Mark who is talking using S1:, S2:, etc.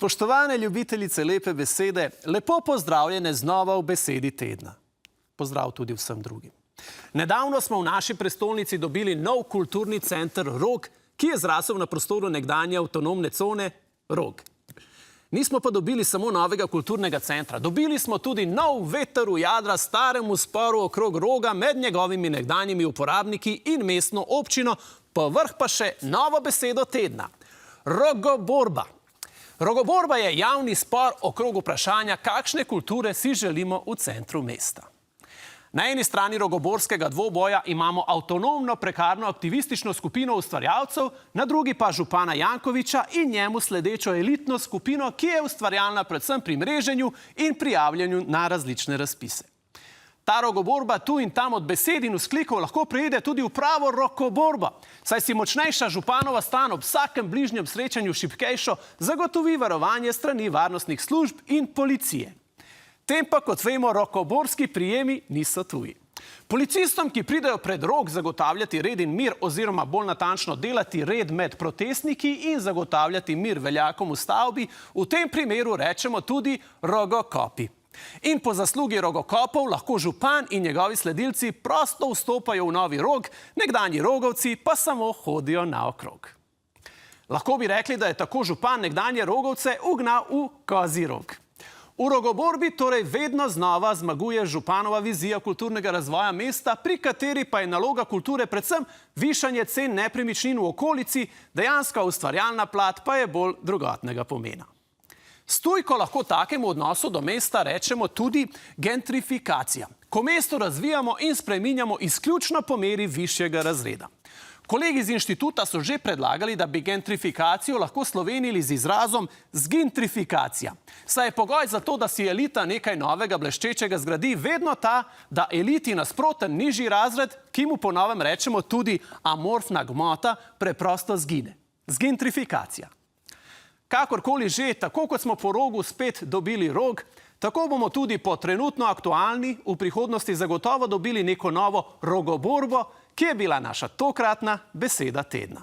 S1: Spoštovane ljubiteljice lepe besede, lepo pozdravljene znova v besedi tedna. Pozdrav tudi vsem drugim. Nedavno smo v naši prestolnici dobili nov kulturni center Rog, ki je zrasel na prostoru nekdanje avtonomne cone Rog. Nismo pa dobili samo novega kulturnega centra. Dobili smo tudi nov veter v jadra staremu sporu okrog Roga med njegovimi nekdanjimi uporabniki in mestno občino, povrh pa še novo besedo tedna. Rogoborba. Rogoborba je javni spor okrog vprašanja, kakšne kulture si želimo v centru mesta. Na eni strani rogoborskega dvoboja imamo avtonomno prekarno aktivistično skupino ustvarjalcev, na drugi pa župana Jankovića in njemu sledečo elitno skupino, ki je ustvarjalna predvsem pri mreženju in prijavljanju na različne razpise. Ta rogoborba tu in tam od besed in vzklikov lahko preide tudi v pravo rokoborbo, saj si močnejša županova stran ob vsakem bližnjem srečanju šibkejšo zagotovi varovanje strani varnostnih služb in policije. Tem pa, kot vemo, rokoborski prijemi niso tuji. Policistom, ki pridejo pred Rog zagotavljati red in mir oziroma bolj natančno delati red med protestniki in zagotavljati mir veljakom v stavbi, v tem primeru rečemo tudi rogokopi. In po zaslugi rogokopov lahko župan in njegovi sledilci prosto vstopajo v novi Rog, nekdanji rogovci pa samo hodijo naokrog. Lahko bi rekli, da je tako župan nekdanje Rogovce ugnal v kozji rog. V rogoborbi torej vedno znova zmaguje županova vizija kulturnega razvoja mesta, pri kateri pa je naloga kulture predvsem višanje cen nepremičnin v okolici, dejanska ustvarjalna plat pa je bolj drugotnega pomena. S tujko lahko takemu odnosu do mesta rečemo tudi gentrifikacija, ko mesto razvijamo in spreminjamo izključno po meri višjega razreda. Kolegi iz inštituta so že predlagali, da bi gentrifikacijo lahko slovenili z izrazom zgintrifikacija. Saj je pogoj za to, da si elita nekaj novega bleščečega zgradi, vedno ta, da eliti nasproten nižji razred, ki mu po novem rečemo tudi amorfna gmota, preprosto zgine. Zgintrifikacija. Kakorkoli že, tako kot smo po Rogu spet dobili Rog, tako bomo tudi po trenutno aktualni v prihodnosti zagotovo dobili neko novo rogoborbo, ki je bila naša tokratna beseda tedna.